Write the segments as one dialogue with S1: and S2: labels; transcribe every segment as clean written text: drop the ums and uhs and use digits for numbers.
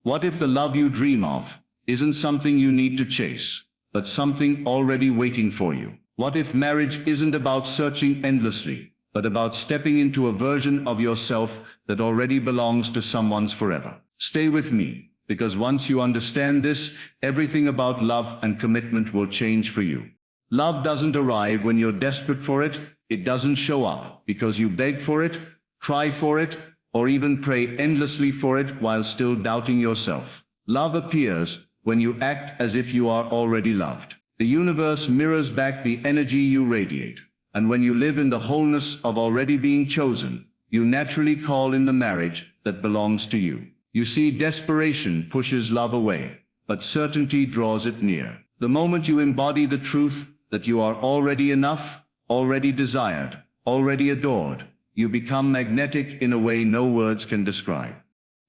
S1: What if the love you dream of isn't something you need to chase, but something already waiting for you? What if marriage isn't about searching endlessly, but about stepping into a version of yourself that already belongs to someone's forever? Stay with me, because once you understand this, everything about love and commitment will change for you. Love doesn't arrive when you're desperate for it. It doesn't show up because you beg for it, cry for it, or even pray endlessly for it while still doubting yourself. Love appears when you act as if you are already loved. The universe mirrors back the energy you radiate, and when you live in the wholeness of already being chosen, you naturally call in the marriage that belongs to you. You see, desperation pushes love away, but certainty draws it near. The moment you embody the truth that you are already enough, already desired, already adored, you become magnetic in a way no words can describe.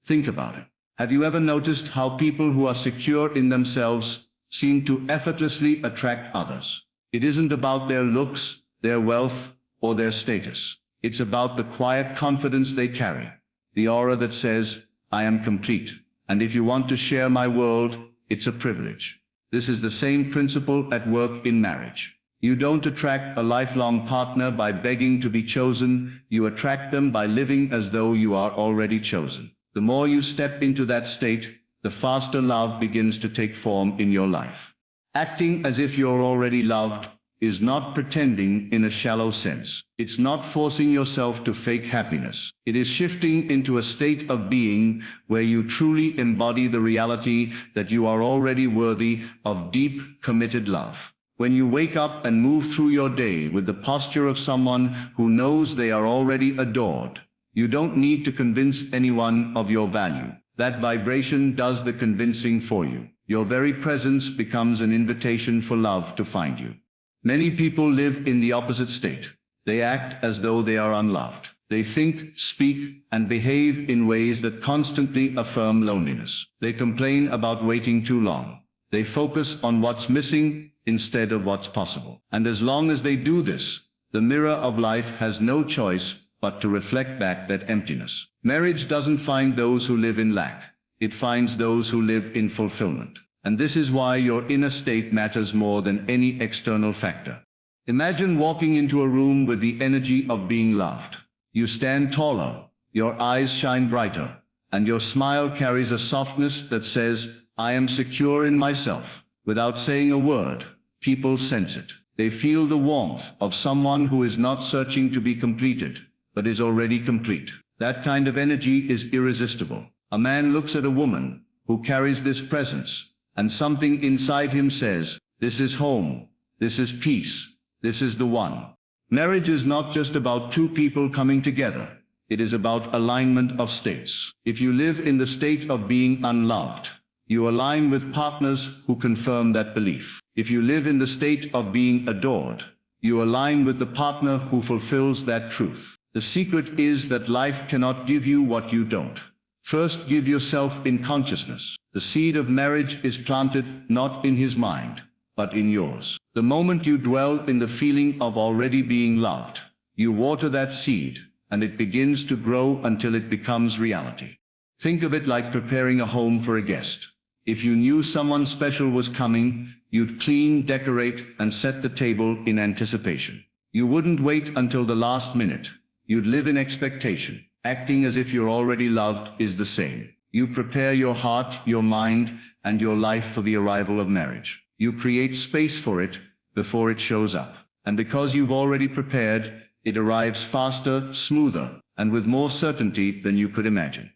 S1: Think about it. Have you ever noticed how people who are secure in themselves seem to effortlessly attract others? It isn't about their looks, their wealth, or their status. It's about the quiet confidence they carry, the aura that says, I am complete, and if you want to share my world, it's a privilege. This is the same principle at work in marriage. You don't attract a lifelong partner by begging to be chosen, you attract them by living as though you are already chosen. The more you step into that state, the faster love begins to take form in your life. Acting as if you're already loved is not pretending in a shallow sense. It's not forcing yourself to fake happiness. It is shifting into a state of being where you truly embody the reality that you are already worthy of deep, committed love. When you wake up and move through your day with the posture of someone who knows they are already adored, you don't need to convince anyone of your value. That vibration does the convincing for you. Your very presence becomes an invitation for love to find you. Many people live in the opposite state. They act as though they are unloved. They think, speak, and behave in ways that constantly affirm loneliness. They complain about waiting too long. They focus on what's missing instead of what's possible. And as long as they do this, the mirror of life has no choice but to reflect back that emptiness. Marriage doesn't find those who live in lack. It finds those who live in fulfillment. And this is why your inner state matters more than any external factor. Imagine walking into a room with the energy of being loved. You stand taller, your eyes shine brighter, and your smile carries a softness that says, I am secure in myself. Without saying a word, people sense it. They feel the warmth of someone who is not searching to be completed, but is already complete. That kind of energy is irresistible. A man looks at a woman who carries this presence, and something inside him says, this is home, this is peace, this is the one. Marriage is not just about two people coming together. It is about alignment of states. If you live in the state of being unloved, you align with partners who confirm that belief. If you live in the state of being adored, you align with the partner who fulfills that truth. The secret is that life cannot give you what you don't. First, give yourself in consciousness. The seed of marriage is planted not in his mind, but in yours. The moment you dwell in the feeling of already being loved, you water that seed, and it begins to grow until it becomes reality. Think of it like preparing a home for a guest. If you knew someone special was coming, you'd clean, decorate, and set the table in anticipation. You wouldn't wait until the last minute. You'd live in expectation. Acting as if you're already loved is the same. You prepare your heart, your mind, and your life for the arrival of marriage. You create space for it before it shows up. And because you've already prepared, it arrives faster, smoother, and with more certainty than you could imagine.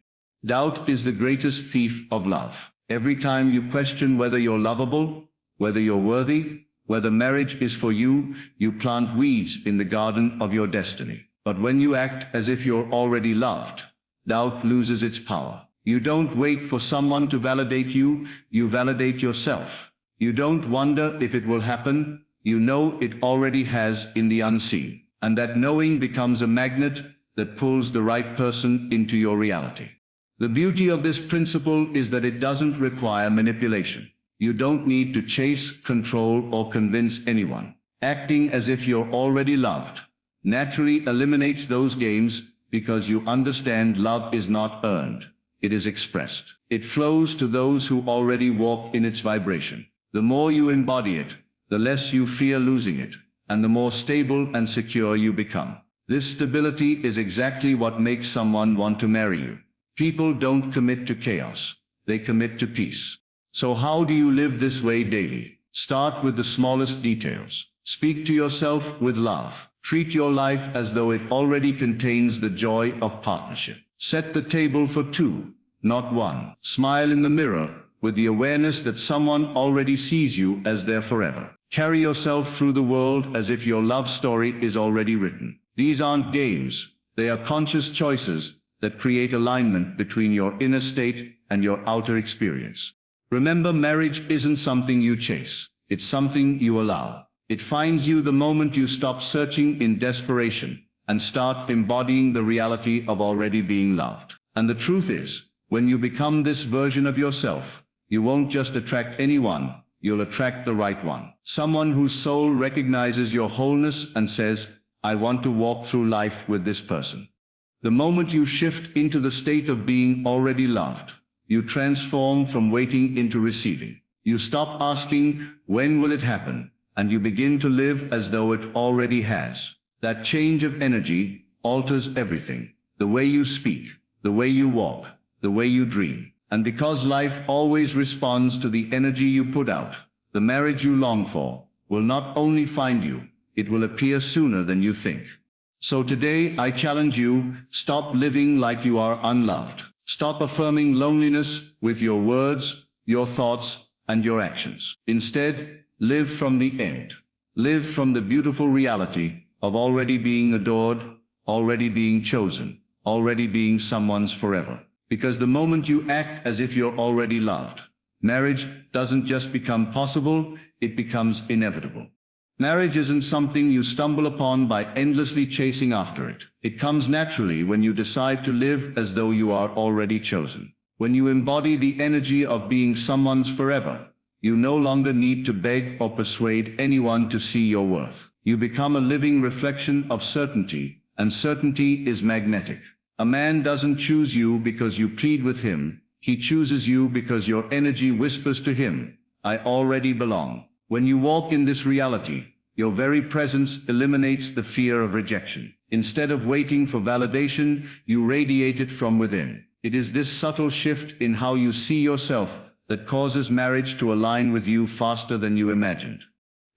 S1: Doubt is the greatest thief of love. Every time you question whether you're lovable, whether you're worthy, whether marriage is for you, you plant weeds in the garden of your destiny. But when you act as if you're already loved, doubt loses its power. You don't wait for someone to validate you, you validate yourself. You don't wonder if it will happen, you know it already has in the unseen. And that knowing becomes a magnet that pulls the right person into your reality. The beauty of this principle is that it doesn't require manipulation. You don't need to chase, control, or convince anyone. Acting as if you're already loved naturally eliminates those games because you understand love is not earned. it is expressed. It flows to those who already walk in its vibration. The more you embody it, the less you fear losing it, and the more stable and secure you become. This stability is exactly what makes someone want to marry you. People don't commit to chaos, they commit to peace. So how do you live this way daily? Start with the smallest details. Speak to yourself with love. Treat your life as though it already contains the joy of partnership. Set the table for two, not one. Smile in the mirror with the awareness that someone already sees you as there forever. Carry yourself through the world as if your love story is already written. These aren't games, they are conscious choices that create alignment between your inner state and your outer experience. Remember, marriage isn't something you chase, it's something you allow. It finds you the moment you stop searching in desperation and start embodying the reality of already being loved. And the truth is, when you become this version of yourself, you won't just attract anyone, you'll attract the right one. Someone whose soul recognizes your wholeness and says, I want to walk through life with this person. The moment you shift into the state of being already loved, you transform from waiting into receiving. You stop asking, when will it happen? And you begin to live as though it already has. That change of energy alters everything. The way you speak, the way you walk, the way you dream. And because life always responds to the energy you put out, the marriage you long for will not only find you, it will appear sooner than you think. So today I challenge you, stop living like you are unloved. Stop affirming loneliness with your words, your thoughts, and your actions. Instead, live from the end. Live from the beautiful reality of already being adored, already being chosen, already being someone's forever. Because the moment you act as if you're already loved, marriage doesn't just become possible, it becomes inevitable. Marriage isn't something you stumble upon by endlessly chasing after it. It comes naturally when you decide to live as though you are already chosen. When you embody the energy of being someone's forever, you no longer need to beg or persuade anyone to see your worth. You become a living reflection of certainty, and certainty is magnetic. A man doesn't choose you because you plead with him. He chooses you because your energy whispers to him, I already belong. When you walk in this reality, your very presence eliminates the fear of rejection. Instead of waiting for validation, you radiate it from within. It is this subtle shift in how you see yourself that causes marriage to align with you faster than you imagined.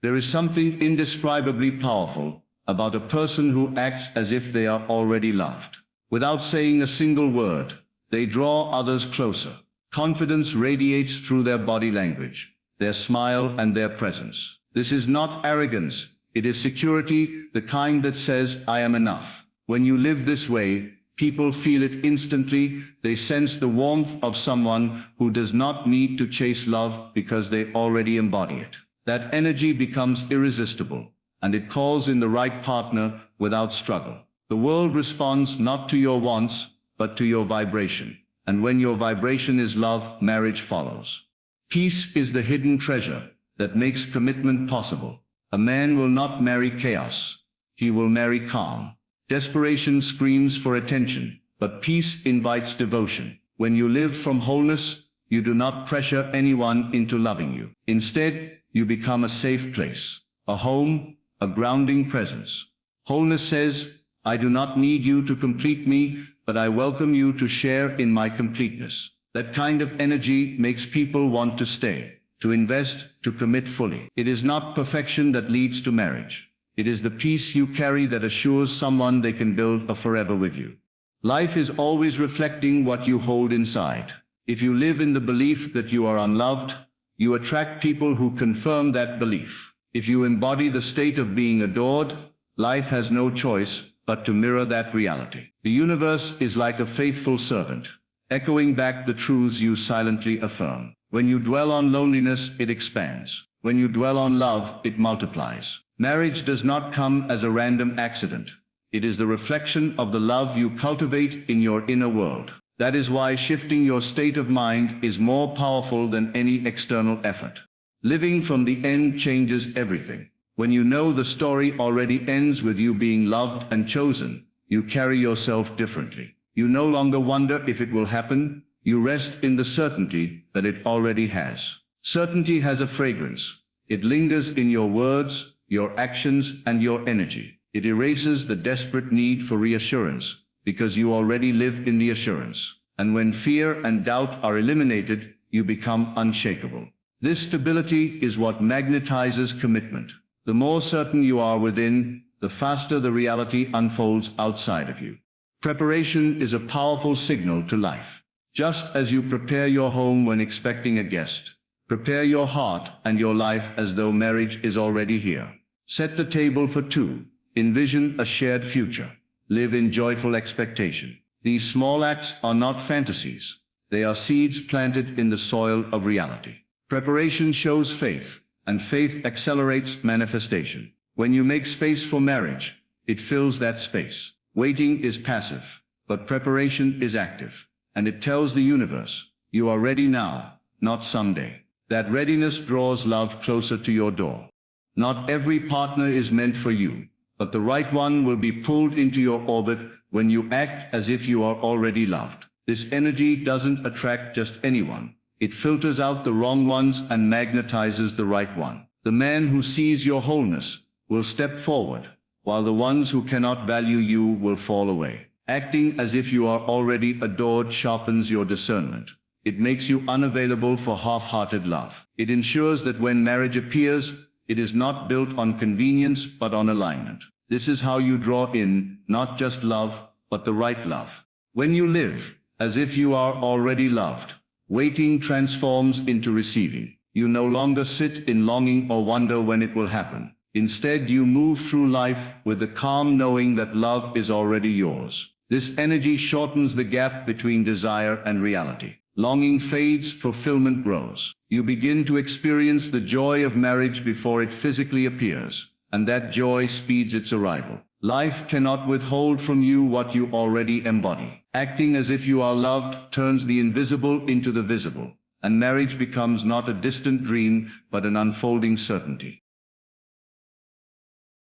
S1: There is something indescribably powerful about a person who acts as if they are already loved. Without saying a single word, they draw others closer. Confidence radiates through their body language, their smile and their presence. This is not arrogance, it is security, the kind that says, I am enough. When you live this way, people feel it instantly. They sense the warmth of someone who does not need to chase love because they already embody it. That energy becomes irresistible, and it calls in the right partner without struggle. The world responds not to your wants, but to your vibration. And when your vibration is love, marriage follows. Peace is the hidden treasure that makes commitment possible. A man will not marry chaos. He will marry calm. Desperation screams for attention, but peace invites devotion. When you live from wholeness, you do not pressure anyone into loving you. Instead, you become a safe place, a home, a grounding presence. Wholeness says, I do not need you to complete me, but I welcome you to share in my completeness. That kind of energy makes people want to stay, to invest, to commit fully. It is not perfection that leads to marriage. It is the peace you carry that assures someone they can build a forever with you. Life is always reflecting what you hold inside. If you live in the belief that you are unloved, you attract people who confirm that belief. If you embody the state of being adored, life has no choice but to mirror that reality. The universe is like a faithful servant, echoing back the truths you silently affirm. When you dwell on loneliness, it expands. When you dwell on love, it multiplies. Marriage does not come as a random accident. It is the reflection of the love you cultivate in your inner world. That is why shifting your state of mind is more powerful than any external effort. Living from the end changes everything. When you know the story already ends with you being loved and chosen, you carry yourself differently. You no longer wonder if it will happen. You rest in the certainty that it already has. Certainty has a fragrance. It lingers in your words, your actions, and your energy. It erases the desperate need for reassurance, because you already live in the assurance. And when fear and doubt are eliminated, you become unshakable. This stability is what magnetizes commitment. The more certain you are within, the faster the reality unfolds outside of you. Preparation is a powerful signal to life. Just as you prepare your home when expecting a guest, prepare your heart and your life as though marriage is already here. Set the table for two. Envision a shared future. Live in joyful expectation. These small acts are not fantasies. They are seeds planted in the soil of reality. Preparation shows faith, and faith accelerates manifestation. When you make space for marriage, it fills that space. Waiting is passive, but preparation is active. And it tells the universe, you are ready now, not someday. That readiness draws love closer to your door. Not every partner is meant for you, but the right one will be pulled into your orbit when you act as if you are already loved. This energy doesn't attract just anyone. It filters out the wrong ones and magnetizes the right one. The man who sees your wholeness will step forward, while the ones who cannot value you will fall away. Acting as if you are already adored sharpens your discernment. It makes you unavailable for half-hearted love. It ensures that when marriage appears, it is not built on convenience but on alignment. This is how you draw in, not just love, but the right love. When you live as if you are already loved, waiting transforms into receiving. You no longer sit in longing or wonder when it will happen. Instead, you move through life with the calm knowing that love is already yours. This energy shortens the gap between desire and reality. Longing fades, fulfillment grows. You begin to experience the joy of marriage before it physically appears, and that joy speeds its arrival. Life cannot withhold from you what you already embody. Acting as if you are loved turns the invisible into the visible, and marriage becomes not a distant dream, but an unfolding certainty.